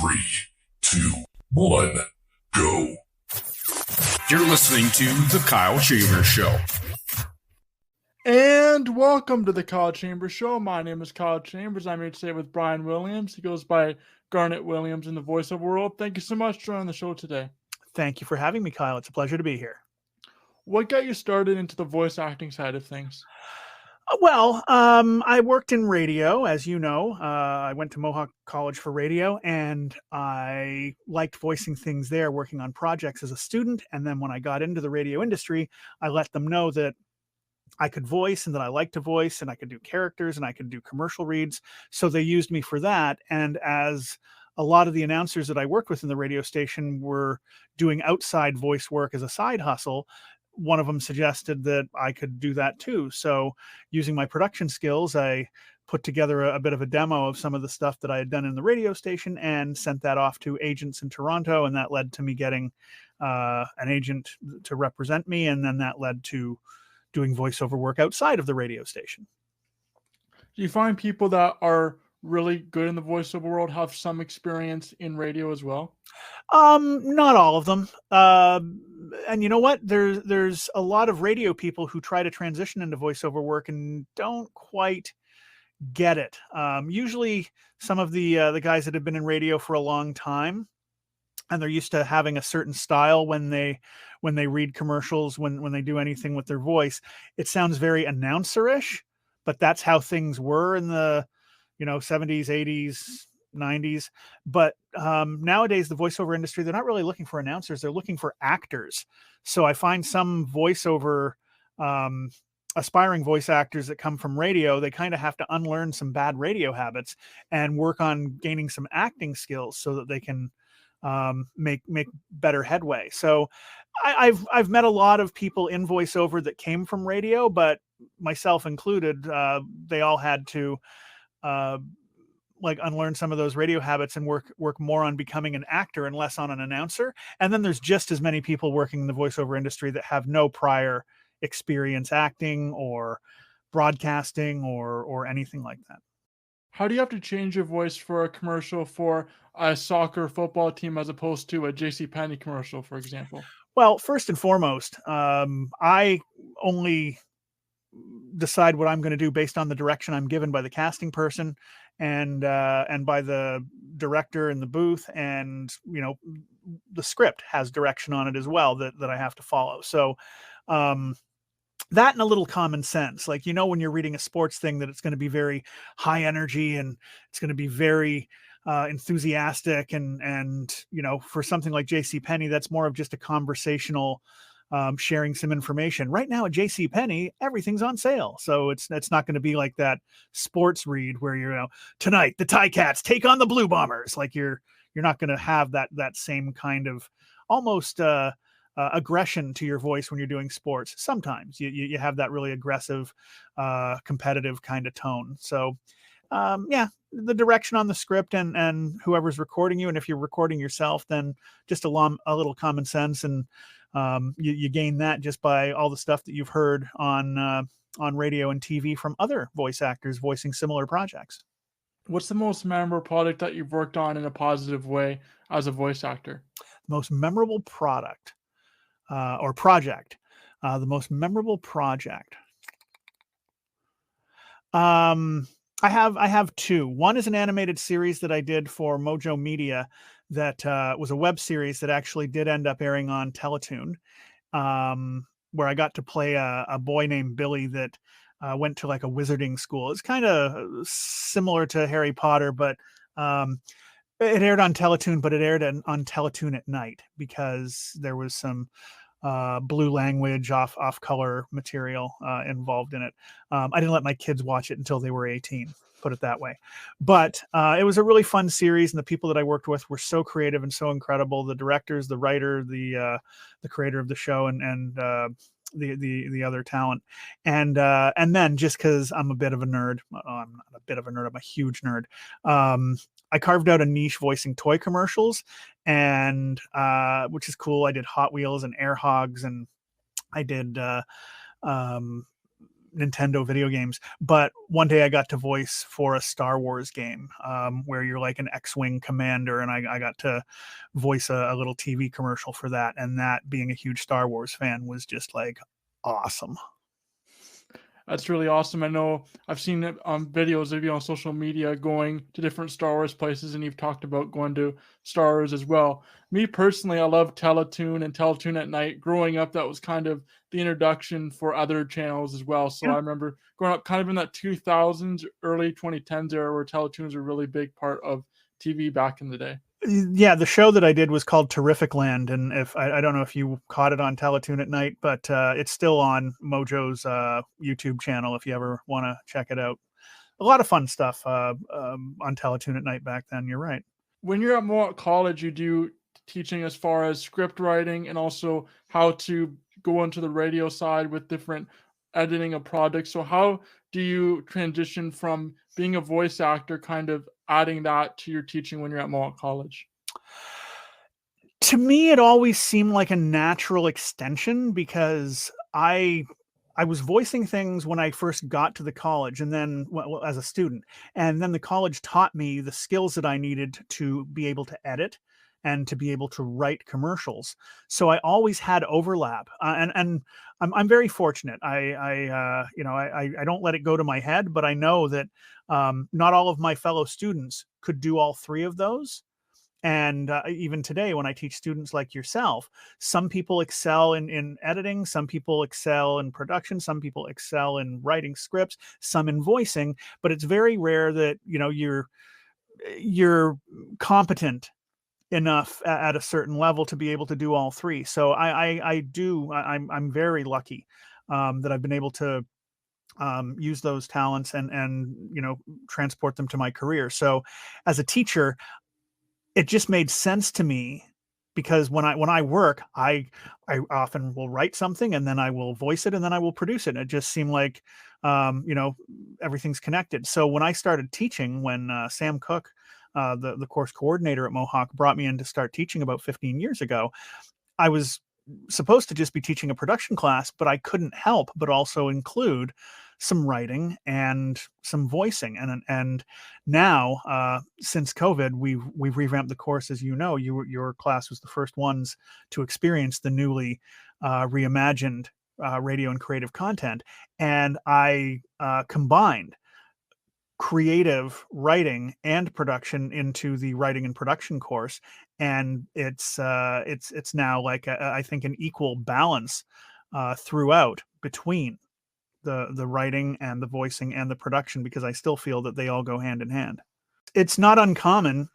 3, 2, 1, go. You're listening to The Kyle Chambers Show. And welcome to The Kyle Chambers Show. My name is Kyle Chambers. I'm here today with Bryan Williams. He goes by Garnet Williams in the voiceover world. Thank you so much for joining the show today. Thank you for having me, Kyle. It's a pleasure to be here. What got you started into the voice acting side of things? Well, I worked in radio, as you know. I went to Mohawk College for radio, and I liked voicing things there, working on projects as a student. And then when I got into the radio industry, I let them know that I could voice and that I liked to voice, and I could do characters and I could do commercial reads. So they used me for that. And as a lot of the announcers that I worked with in the radio station were doing outside voice work as a side hustle, one of them suggested that I could do that too. So using my production skills, I put together a bit of a demo of some of the stuff that I had done in the radio station and sent that off to agents in Toronto. And that led to me getting an agent to represent me. And then that led to doing voiceover work outside of the radio station. Do you find people that are really good in the voiceover world have some experience in radio as well? Not all of them. And you know what? There's a lot of radio people who try to transition into voiceover work and don't quite get it. Usually some of the guys that have been in radio for a long time, and they're used to having a certain style when they read commercials, when they do anything with their voice, it sounds very announcer-ish, but that's how things were in the 70s, 80s, 90s. But nowadays, the voiceover industry, they're not really looking for announcers. They're looking for actors. So I find some voiceover aspiring voice actors that come from radio, they kind of have to unlearn some bad radio habits and work on gaining some acting skills so that they can make better headway. So I've met a lot of people in voiceover that came from radio, but myself included, they all had to unlearn some of those radio habits and work more on becoming an actor and less on an announcer. And then there's just as many people working in the voiceover industry that have no prior experience acting or broadcasting or anything like that. How do you have to change your voice for a commercial for a soccer football team as opposed to a JCPenney commercial, for example? Well, first and foremost, I only decide what I'm going to do based on the direction I'm given by the casting person and by the director in the booth. And, the script has direction on it as well that I have to follow. So, that and a little common sense, when you're reading a sports thing, that it's going to be very high energy and it's going to be very enthusiastic. And, for something like JCPenney, that's more of just a conversational sharing some information. Right now at JCPenney, everything's on sale. So it's not going to be like that sports read where tonight the Ticats take on the Blue Bombers. You're not going to have that same kind of almost aggression to your voice when you're doing sports. Sometimes you have that really aggressive, competitive kind of tone. So the direction on the script and whoever's recording you, and if you're recording yourself, then just a little common sense, and you gain that just by all the stuff that you've heard on radio and TV from other voice actors voicing similar projects. What's the most memorable product that you've worked on in a positive way as a voice actor? Most memorable product or project. The most memorable project. I have two. One is an animated series that I did for Mojo Media that was a web series that actually did end up airing on Teletoon, where I got to play a boy named Billy that went to a wizarding school. It's kind of similar to Harry Potter, but it aired on Teletoon, but it aired on Teletoon at night because there was some blue language, off color material involved in it. I didn't let my kids watch it until they were 18, put it that way. But it was a really fun series, and the people that I worked with were so creative and so incredible. The directors, the writer, the creator of the show, and the other talent. And then just because I'm a bit of a nerd, I'm not a bit of a nerd, I'm a huge nerd. I carved out a niche voicing toy commercials, and which is cool. I did Hot Wheels and Air Hogs, and I did Nintendo video games. But one day I got to voice for a Star Wars game, where you're like an X-Wing commander, and I got to voice a little TV commercial for that. And that, being a huge Star Wars fan, was just like awesome. That's really awesome. I know I've seen it on videos of you on social media going to different Star Wars places, and you've talked about going to Star Wars as well. Me personally, I love Teletoon and Teletoon at Night. Growing up, that was kind of the introduction for other channels as well. So Yeah. I remember growing up kind of in that 2000s, early 2010s era, where Teletoons were a really big part of TV back in the day. Yeah, the show that I did was called Terrific Land, and if I don't know if you caught it on Teletoon at Night, but it's still on Mojo's YouTube channel if you ever want to check it out. A lot of fun stuff on Teletoon at Night back then. You're right. When you're at Mohawk College, you do teaching as far as script writing and also how to go into the radio side with different editing of projects. So how do you transition from being a voice actor, kind of adding that to your teaching when you're at Mohawk College? To me, it always seemed like a natural extension, because I was voicing things when I first got to the college, and then as a student, and then the college taught me the skills that I needed to be able to edit and to be able to write commercials. So I always had overlap, and I'm very fortunate. I don't let it go to my head, but I know that not all of my fellow students could do all three of those. And even today, when I teach students like yourself, some people excel in editing, some people excel in production, some people excel in writing scripts, some in voicing, but it's very rare that, you're competent enough at a certain level to be able to do all three. So I'm very lucky that I've been able to use those talents and transport them to my career. So as a teacher, it just made sense to me, because when I work, I often will write something, and then I will voice it, and then I will produce it. And it just seemed like, everything's connected. So when I started teaching, when Sam Cook, the course coordinator at Mohawk, brought me in to start teaching about 15 years ago, I was supposed to just be teaching a production class, but I couldn't help but also include some writing and some voicing. And now, since COVID, we've revamped the course. As you know, your class was the first ones to experience the newly reimagined radio and creative content. And I combined creative writing and production into the writing and production course, and it's now like I think an equal balance throughout between the writing and the voicing and the production, because I still feel that they all go hand in hand. It's not uncommon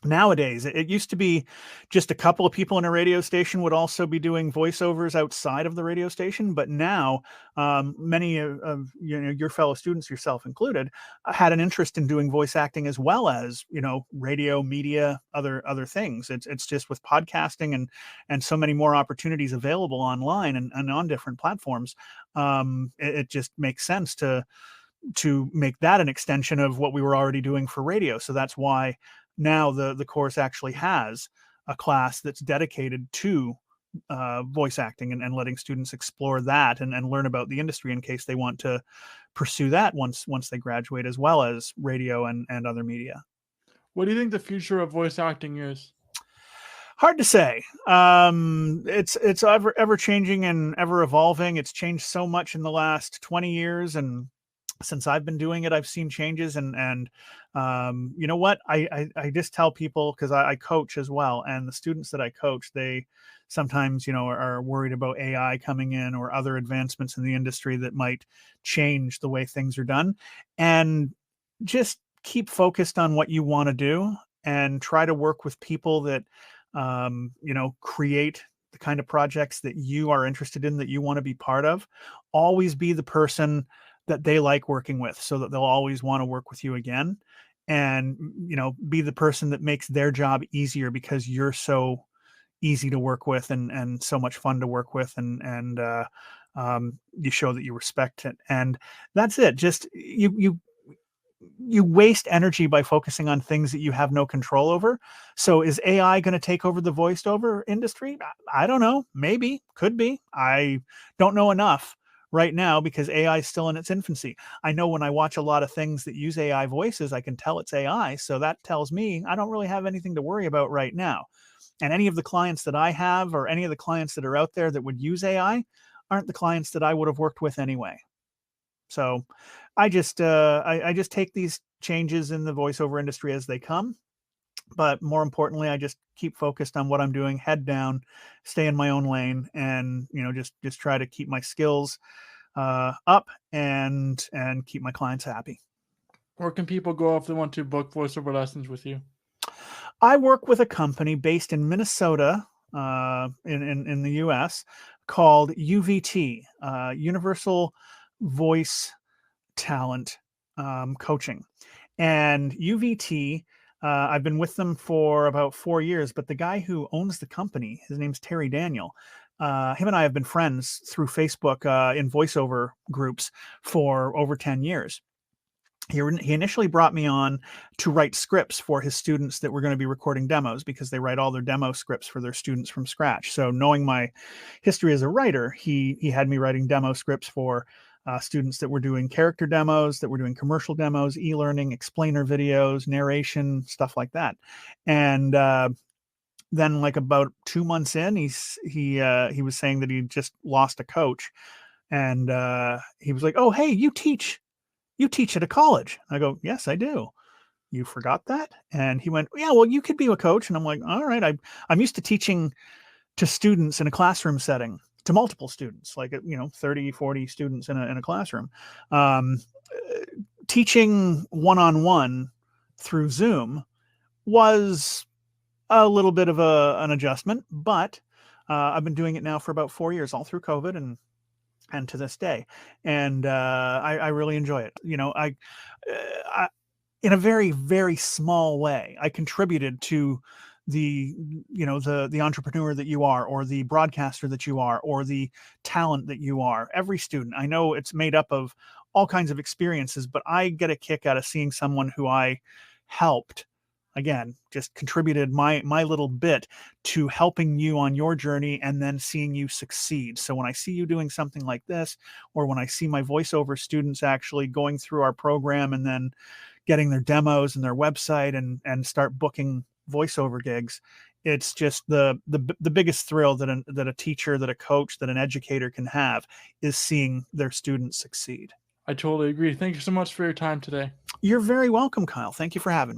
nowadays. It used to be just a couple of people in a radio station would also be doing voiceovers outside of the radio station, but now many of your fellow students, yourself included, had an interest in doing voice acting as well as radio, media, other things. It's just with podcasting and so many more opportunities available online and on different platforms. It just makes sense to make that an extension of what we were already doing for radio. So that's why now the course actually has a class that's dedicated to voice acting and letting students explore that and learn about the industry in case they want to pursue that once they graduate, as well as radio and other media. What do you think the future of voice acting is? Hard to say. It's ever changing and ever evolving. It's changed so much in the last 20 years, and since I've been doing it, I've seen changes. And you know what? I just tell people, because I coach as well, and the students that I coach, they sometimes are worried about AI coming in or other advancements in the industry that might change the way things are done. And just keep focused on what you want to do, and try to work with people that create the kind of projects that you are interested in, that you want to be part of. Always be the person that they like working with, so that they'll always want to work with you again. And be the person that makes their job easier, because you're so easy to work with and so much fun to work with, and you show that you respect it. And that's it. Just you waste energy by focusing on things that you have no control over. So is AI going to take over the voiceover industry? I don't know. Maybe, could be. I don't know enough right now because AI is still in its infancy. I know when I watch a lot of things that use AI voices, I can tell it's AI. So that tells me I don't really have anything to worry about right now. And any of the clients that I have or any of the clients that are out there that would use AI aren't the clients that I would have worked with anyway. So I just take these changes in the voiceover industry as they come. But more importantly, I just keep focused on what I'm doing, head down, stay in my own lane, and just try to keep my skills up and keep my clients happy. Where can people go if they want to book voiceover lessons with you? I work with a company based in Minnesota, in the U.S., called UVT, Universal Voice Talent Coaching. And UVT, I've been with them for about 4 years, but the guy who owns the company, his name's Terry Daniel. Him and I have been friends through Facebook in voiceover groups for over 10 years. He initially brought me on to write scripts for his students that were going to be recording demos because they write all their demo scripts for their students from scratch. So knowing my history as a writer, he had me writing demo scripts for students that were doing character demos, that were doing commercial demos, e-learning, explainer videos, narration, stuff like that. And then like about 2 months in, he was saying that he just lost a coach. And he was like, "Oh, hey, you teach at a college." I go, "Yes, I do." "You forgot that?" And he went, "Yeah, well, you could be a coach." And I'm like, "All right, I'm used to teaching to students in a classroom setting, to multiple students, like 30, 40 students in a classroom. Teaching one-on-one through Zoom was a little bit of an adjustment, but I've been doing it now for about 4 years, all through COVID and to this day. And I really enjoy it. I in a very, very small way, I contributed to the entrepreneur that you are, or the broadcaster that you are, or the talent that you are. Every student, I know it's made up of all kinds of experiences, but I get a kick out of seeing someone who I helped, again, just contributed my little bit to helping you on your journey and then seeing you succeed. So when I see you doing something like this, or when I see my voiceover students actually going through our program and then getting their demos and their website and start booking voiceover gigs, it's just the biggest thrill that a teacher, that a coach, that an educator can have, is seeing their students succeed. I totally agree. Thank you so much for your time today. You're very welcome, Kyle. Thank you for having me.